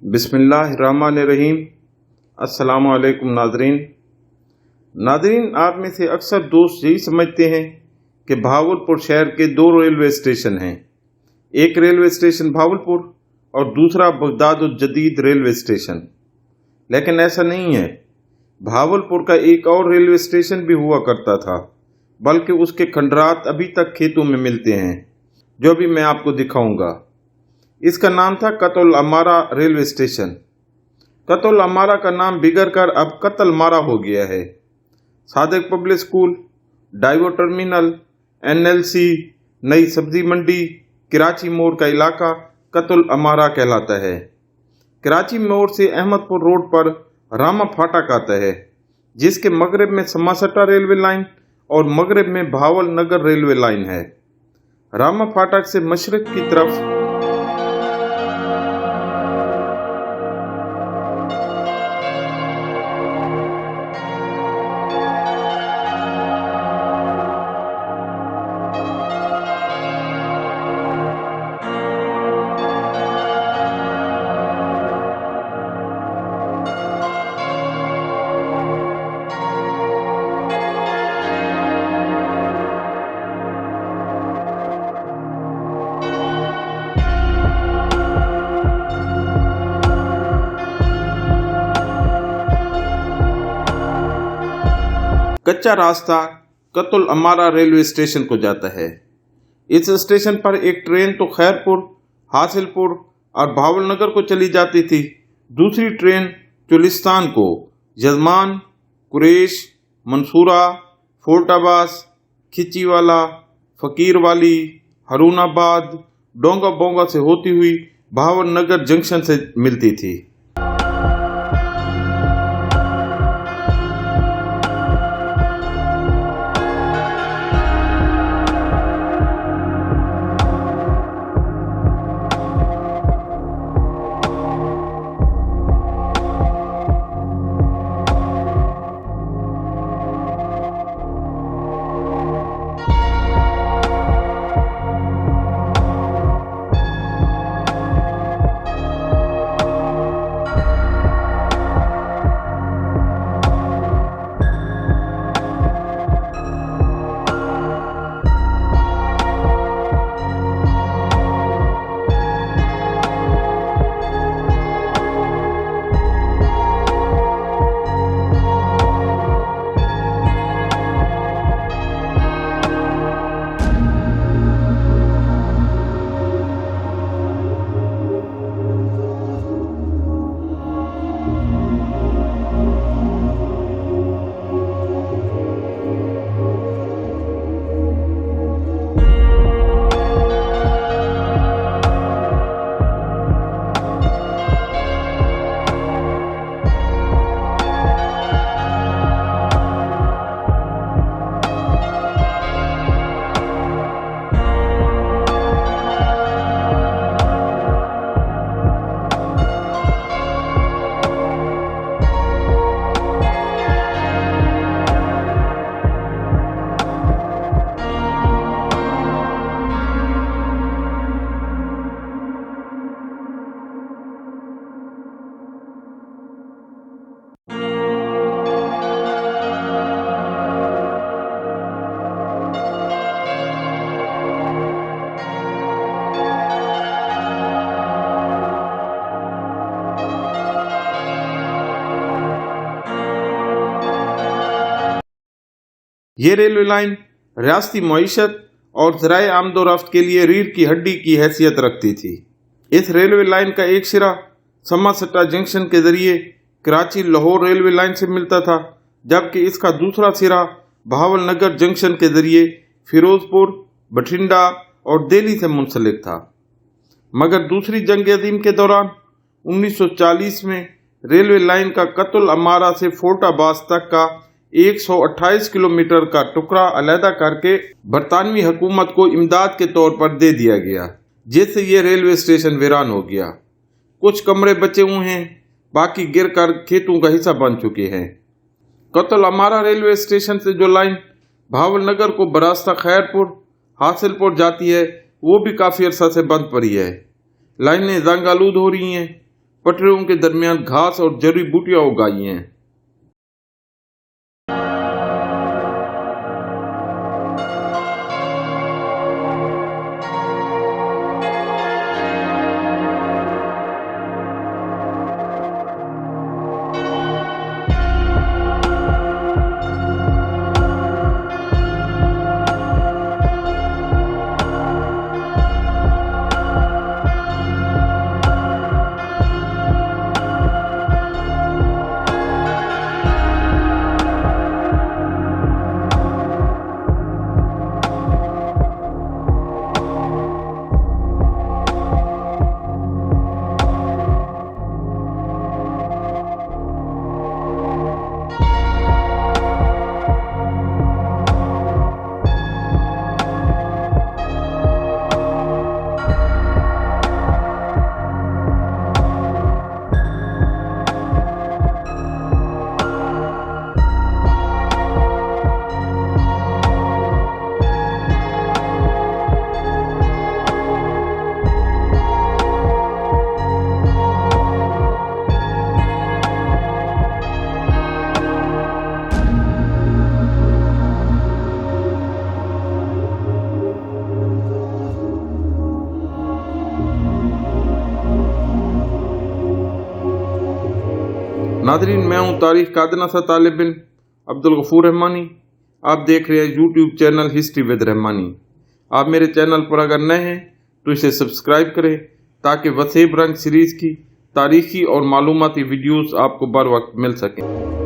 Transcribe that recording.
बिस्मिल्लाहिर्रहमानिर्रहीम। अस्सलामु अलैकुम नाज़रीन, आप में से अक्सर दोस्त यही समझते हैं कि भावलपुर शहर के दो रेलवे स्टेशन हैं। एक रेलवे स्टेशन भावलपुर और दूसरा बगदादुल जदीद रेलवे स्टेशन। लेकिन ऐसा नहीं है। भावलपुर का एक और रेलवे स्टेशन भी हुआ करता था, बल्कि उसके खंडरात अभी तक खेतों में मिलते हैं, जो भी मैं आपको दिखाऊंगा। इसका नाम था कतुल अमारा रेलवे स्टेशन। कतुल अमारा का नाम बिगड़ कर अब कतल मारा हो गया है। Sadiq public school, Daewoo terminal, NLC, नई सब्जी मंडी, कराची मोड़ का इलाका कतुल अमारा कहलाता है। कराची मोड़ से अहमदपुर रोड पर रामा फाटक आता है, जिसके मगरब में समासट्टा रेलवे लाइन और मगरब में भावल नगर रेलवे लाइन है। रामा फाटक से मशरक की तरफ कच्चा रास्ता कतुल अमारा रेलवे स्टेशन को जाता है। इस स्टेशन पर एक ट्रेन तो खैरपुर, हासिलपुर और भावलनगर को चली जाती थी। दूसरी ट्रेन चुलिस्तान को यजमान, कुरेश, मंसूरा, फोर्टाबास, खिचीवाला, फकीरवाली, हरूनाबाद, डोंगा बोंगा से होती हुई भावलनगर जंक्शन से मिलती थी। ये रेलवे लाइन रियासती मईशत और ज़राए आमदोरफ्त के लिए रीढ़ की हड्डी की हैसियत रखती थी। इस रेलवे लाइन का एक सिरा समासट्टा जंक्शन के जरिए कराची लाहौर रेलवे लाइन से मिलता था, जबकि इसका दूसरा सिरा भावलनगर जंक्शन के जरिए फिरोजपुर, बठिंडा और दिल्ली से मुंसलिक था। मगर दूसरी जंग अजीम के दौरान 1940 में रेलवे लाइन का कतुल अमारा से फोर्टाबास तक का 128 किलोमीटर का टुकड़ा अलहदा करके बरतानवी हुकूमत को इमदाद के तौर पर दे दिया गया, जिससे ये रेलवे स्टेशन वीरान हो गया। कुछ कमरे बचे हुए हैं, बाकी गिर कर खेतों का हिस्सा बन चुके हैं। कतुल अमारा रेलवे स्टेशन से जो लाइन भावलनगर को बरास्ता खैरपुर, हासिलपुर जाती है, वो भी काफ़ी अरसा से बंद पड़ी है। लाइनें जंग आलूद हो रही हैं। पटरियों के दरमियान घास और जड़ी बूटियां उगाई हैं। नादरीन, मैं हूं तारीख कादनासा तालिब इल्म अब्दुल गफूर रहमानी। आप देख रहे हैं YouTube channel history with Rahmani. आप मेरे चैनल पर अगर नए हैं तो इसे सब्सक्राइब करें ताकि वसीब रंग सीरीज़ की तारीखी और मालूमाती वीडियोस आपको बर वक्त मिल सकें।